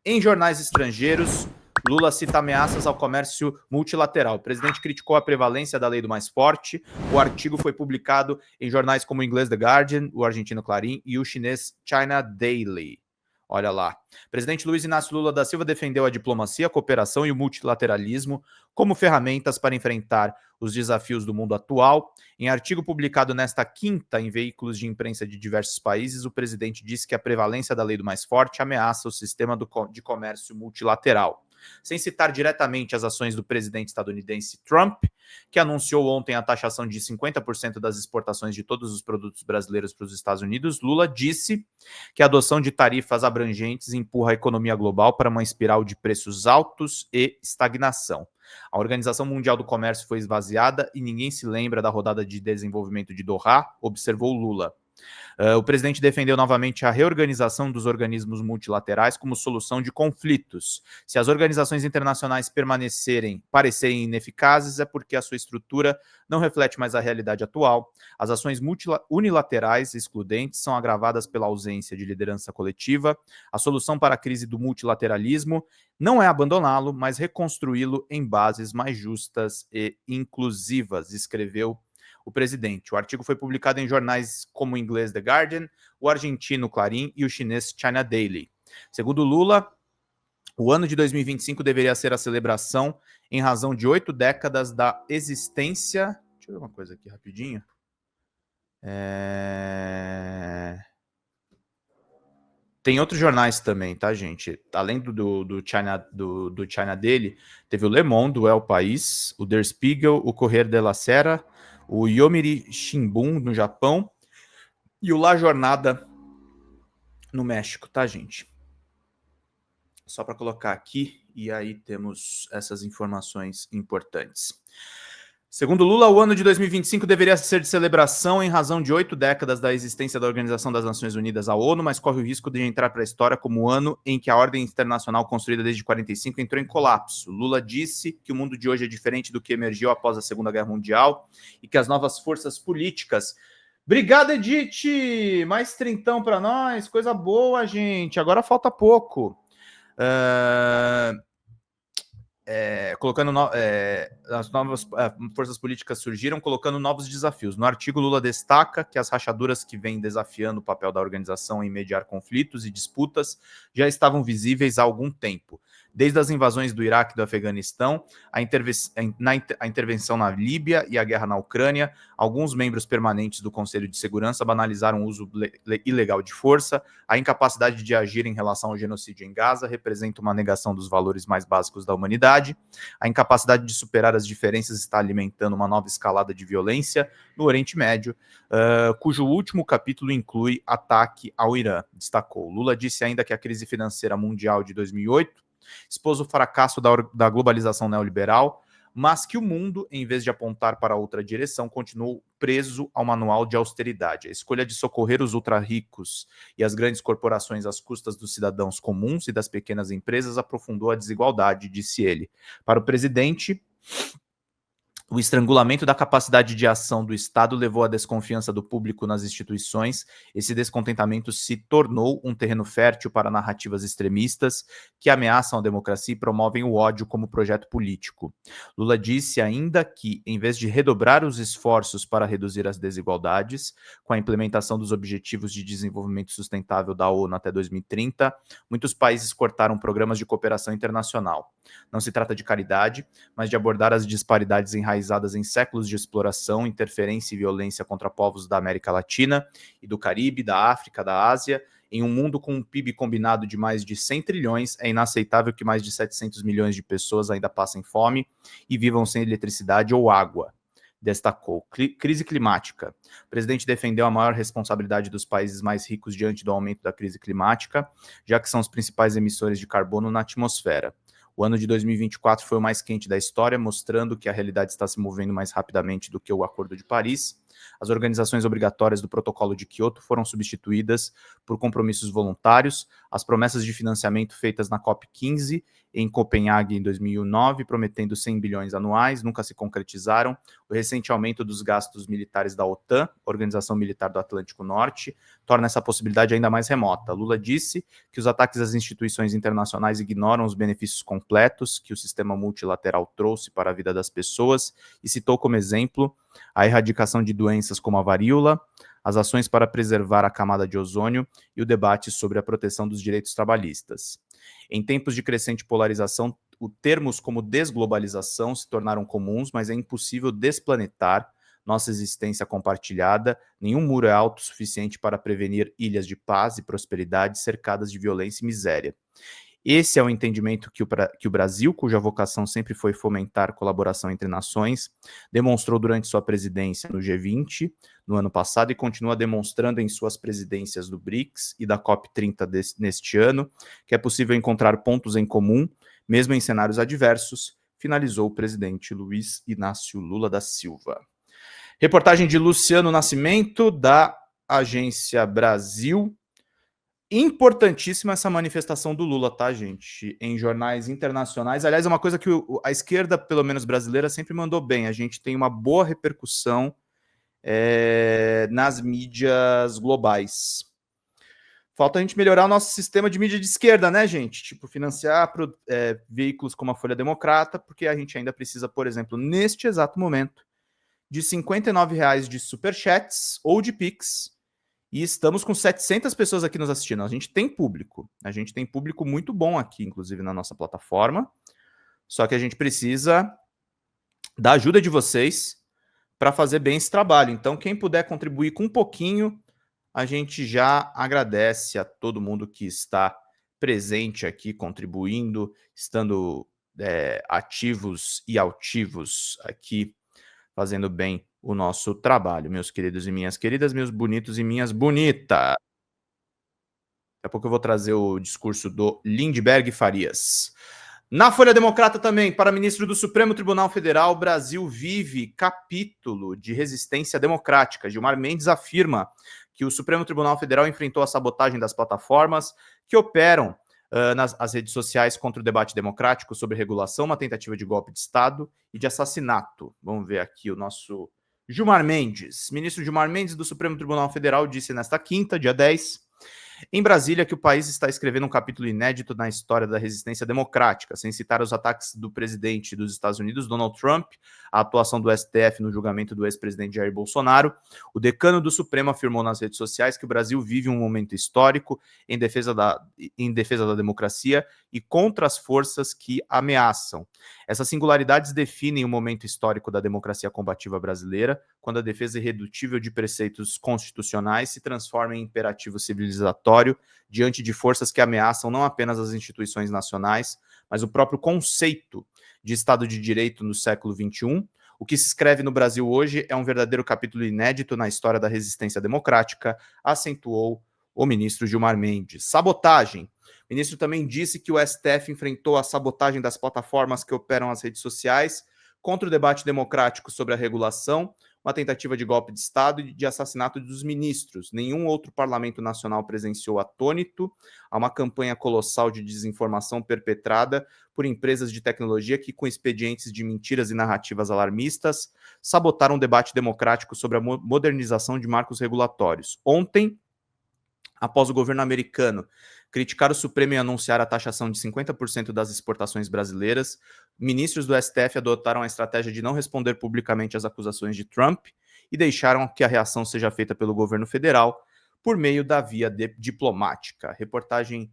Em jornais estrangeiros, Lula cita ameaças ao comércio multilateral. O presidente criticou a prevalência da lei do mais forte. O artigo foi publicado em jornais como o inglês The Guardian, o argentino Clarín e o chinês China Daily. Olha lá. O presidente Luiz Inácio Lula da Silva defendeu a diplomacia, a cooperação e o multilateralismo como ferramentas para enfrentar os desafios do mundo atual. Em artigo publicado nesta quinta em veículos de imprensa de diversos países, o presidente disse que a prevalência da lei do mais forte ameaça o sistema de comércio multilateral. Sem citar diretamente as ações do presidente estadunidense Trump, que anunciou ontem a taxação de 50% das exportações de todos os produtos brasileiros para os Estados Unidos, Lula disse que a adoção de tarifas abrangentes empurra a economia global para uma espiral de preços altos e estagnação. A Organização Mundial do Comércio foi esvaziada e ninguém se lembra da rodada de desenvolvimento de Doha, observou Lula. O presidente defendeu novamente a reorganização dos organismos multilaterais como solução de conflitos. Se as organizações internacionais parecerem ineficazes, é porque a sua estrutura não reflete mais a realidade atual. As ações unilaterais excludentes são agravadas pela ausência de liderança coletiva. A solução para a crise do multilateralismo não é abandoná-lo, mas reconstruí-lo em bases mais justas e inclusivas, escreveu o presidente. O artigo foi publicado em jornais como o inglês The Guardian, o argentino Clarín e o chinês China Daily. Segundo Lula, o ano de 2025 deveria ser a celebração em razão de 8 décadas da existência... Deixa eu ver uma coisa aqui rapidinho. Tem outros jornais também, tá, gente? Além do China Daily, teve o Le Monde, o El País, o Der Spiegel, o Corriere della Sera, o Yomiuri Shimbun, no Japão, e o La Jornada, no México, tá, gente? Só para colocar aqui, e aí temos essas informações importantes. Segundo Lula, o ano de 2025 deveria ser de celebração em razão de 8 décadas da existência da Organização das Nações Unidas, a ONU, mas corre o risco de entrar para a história como o ano em que a ordem internacional construída desde 45 entrou em colapso. Lula disse que o mundo de hoje é diferente do que emergiu após a Segunda Guerra Mundial e que as novas forças políticas... Obrigado, Edith! Mais trintão para nós, coisa boa, gente. Agora falta pouco. As novas forças políticas surgiram colocando novos desafios. No artigo, Lula destaca que as rachaduras que vêm desafiando o papel da organização em mediar conflitos e disputas já estavam visíveis há algum tempo. Desde as invasões do Iraque e do Afeganistão, a intervenção na Líbia e a guerra na Ucrânia, alguns membros permanentes do Conselho de Segurança banalizaram o uso ilegal de força, a incapacidade de agir em relação ao genocídio em Gaza representa uma negação dos valores mais básicos da humanidade, a incapacidade de superar as diferenças está alimentando uma nova escalada de violência no Oriente Médio, cujo último capítulo inclui ataque ao Irã, destacou. Lula disse ainda que a crise financeira mundial de 2008 expôs o fracasso da globalização neoliberal, mas que o mundo, em vez de apontar para outra direção, continuou preso ao manual de austeridade. A escolha de socorrer os ultra-ricos e as grandes corporações às custas dos cidadãos comuns e das pequenas empresas aprofundou a desigualdade, disse ele. Para o presidente, o estrangulamento da capacidade de ação do Estado levou à desconfiança do público nas instituições. Esse descontentamento se tornou um terreno fértil para narrativas extremistas que ameaçam a democracia e promovem o ódio como projeto político. Lula disse ainda que, em vez de redobrar os esforços para reduzir as desigualdades, com a implementação dos Objetivos de Desenvolvimento Sustentável da ONU até 2030, muitos países cortaram programas de cooperação internacional. Não se trata de caridade, mas de abordar as disparidades enraizadas em séculos de exploração, interferência e violência contra povos da América Latina e do Caribe, da África, da Ásia. Em um mundo com um PIB combinado de mais de 100 trilhões, é inaceitável que mais de 700 milhões de pessoas ainda passem fome e vivam sem eletricidade ou água, destacou. Crise climática. O presidente defendeu a maior responsabilidade dos países mais ricos diante do aumento da crise climática, já que são os principais emissores de carbono na atmosfera. O ano de 2024 foi o mais quente da história, mostrando que a realidade está se movendo mais rapidamente do que o Acordo de Paris. As organizações obrigatórias do Protocolo de Quioto foram substituídas por compromissos voluntários. As promessas de financiamento feitas na COP15 em Copenhague em 2009, prometendo 100 bilhões anuais, nunca se concretizaram. O recente aumento dos gastos militares da OTAN, Organização Militar do Atlântico Norte, torna essa possibilidade ainda mais remota. Lula disse que os ataques às instituições internacionais ignoram os benefícios completos que o sistema multilateral trouxe para a vida das pessoas e citou como exemplo a erradicação de doenças como a varíola, as ações para preservar a camada de ozônio e o debate sobre a proteção dos direitos trabalhistas. Em tempos de crescente polarização, termos como desglobalização se tornaram comuns, mas é impossível desplanetar nossa existência compartilhada. Nenhum muro é alto o suficiente para prevenir ilhas de paz e prosperidade cercadas de violência e miséria. Esse é o entendimento que o Brasil, cuja vocação sempre foi fomentar colaboração entre nações, demonstrou durante sua presidência no G20 no ano passado e continua demonstrando em suas presidências do BRICS e da COP30 neste ano, que é possível encontrar pontos em comum, mesmo em cenários adversos, finalizou o presidente Luiz Inácio Lula da Silva. Reportagem de Luciano Nascimento, da Agência Brasil. Importantíssima essa manifestação do Lula, tá, gente? Em jornais internacionais. Aliás, é uma coisa que a esquerda, pelo menos brasileira, sempre mandou bem. A gente tem uma boa repercussão nas mídias globais. Falta a gente melhorar o nosso sistema de mídia de esquerda, né, gente? Tipo, financiar veículos como a Folha Democrata, porque a gente ainda precisa, por exemplo, neste exato momento, de R$ 59,00 de superchats ou de Pix. E estamos com 700 pessoas aqui nos assistindo. A gente tem público muito bom aqui, inclusive na nossa plataforma. Só que a gente precisa da ajuda de vocês para fazer bem esse trabalho. Então, quem puder contribuir com um pouquinho, a gente já agradece a todo mundo que está presente aqui, contribuindo, estando ativos e altivos aqui, fazendo bem o nosso trabalho, meus queridos e minhas queridas, meus bonitos e minhas bonitas. Daqui a pouco eu vou trazer o discurso do Lindbergh Farias. Na Folha Democrata também, para ministro do Supremo Tribunal Federal, Brasil vive capítulo de resistência democrática. Gilmar Mendes afirma que o Supremo Tribunal Federal enfrentou a sabotagem das plataformas que operam nas redes sociais contra o debate democrático sobre regulação, uma tentativa de golpe de Estado e de assassinato. Vamos ver aqui o nosso Gilmar Mendes. Ministro Gilmar Mendes do Supremo Tribunal Federal disse nesta quinta, dia 10, em Brasília, que o país está escrevendo um capítulo inédito na história da resistência democrática, sem citar os ataques do presidente dos Estados Unidos, Donald Trump, a atuação do STF no julgamento do ex-presidente Jair Bolsonaro. O decano do Supremo afirmou nas redes sociais que o Brasil vive um momento histórico em defesa da democracia e contra as forças que ameaçam. Essas singularidades definem o momento histórico da democracia combativa brasileira, quando a defesa irredutível de preceitos constitucionais se transforma em imperativo civilizatório diante de forças que ameaçam não apenas as instituições nacionais, mas o próprio conceito de Estado de Direito no século XXI. O que se escreve no Brasil hoje é um verdadeiro capítulo inédito na história da resistência democrática, acentuou o ministro Gilmar Mendes. Sabotagem. O ministro também disse que o STF enfrentou a sabotagem das plataformas que operam as redes sociais contra o debate democrático sobre a regulação, uma tentativa de golpe de Estado e de assassinato dos ministros. Nenhum outro parlamento nacional presenciou atônito a uma campanha colossal de desinformação perpetrada por empresas de tecnologia que, com expedientes de mentiras e narrativas alarmistas, sabotaram o debate democrático sobre a modernização de marcos regulatórios. Ontem, após o governo americano criticar o Supremo e anunciar a taxação de 50% das exportações brasileiras, ministros do STF adotaram a estratégia de não responder publicamente às acusações de Trump e deixaram que a reação seja feita pelo governo federal por meio da via diplomática. Reportagem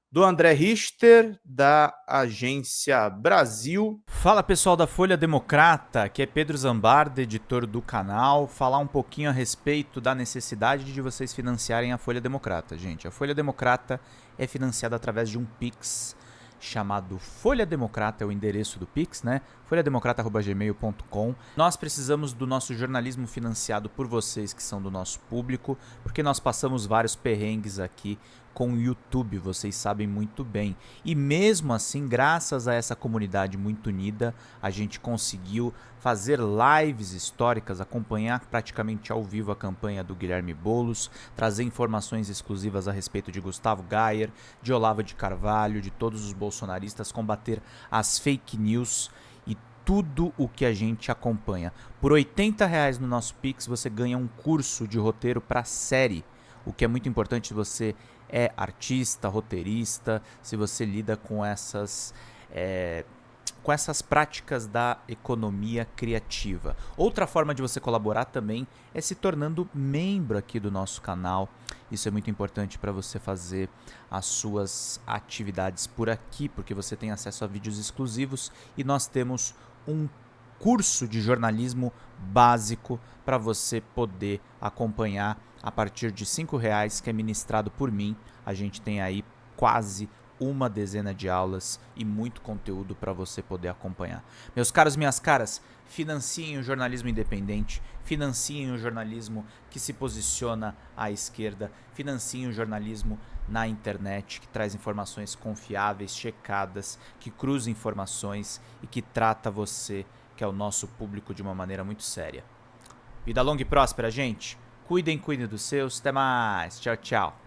do André Richter, da Agência Brasil. Fala, pessoal da Folha Democrata, que é Pedro Zambarda, editor do canal, falar um pouquinho a respeito da necessidade de vocês financiarem a Folha Democrata, gente. A Folha Democrata é financiada através de um Pix chamado Folha Democrata, é o endereço do Pix, né? folhademocrata@gmail.com. Nós precisamos do nosso jornalismo financiado por vocês que são do nosso público, porque nós passamos vários perrengues aqui com o YouTube, vocês sabem muito bem. E mesmo assim, graças a essa comunidade muito unida, a gente conseguiu fazer lives históricas, acompanhar praticamente ao vivo a campanha do Guilherme Boulos, trazer informações exclusivas a respeito de Gustavo Gayer, de Olavo de Carvalho, de todos os bolsonaristas, combater as fake news e tudo o que a gente acompanha. Por R$ 80 no nosso Pix, você ganha um curso de roteiro para série. O que é muito importante se você é artista, roteirista, se você lida com essas práticas da economia criativa. Outra forma de você colaborar também é se tornando membro aqui do nosso canal. Isso é muito importante para você fazer as suas atividades por aqui, porque você tem acesso a vídeos exclusivos e nós temos um curso de jornalismo básico para você poder acompanhar a partir de R$5, que é ministrado por mim. A gente tem aí quase uma dezena de aulas e muito conteúdo para você poder acompanhar. Meus caros, minhas caras, financiem o jornalismo independente, financiem o jornalismo que se posiciona à esquerda, financiem o jornalismo na internet, que traz informações confiáveis, checadas, que cruza informações e que trata você, que é o nosso público, de uma maneira muito séria. Vida longa e próspera, gente. Cuidem dos seus. Até mais. Tchau, tchau.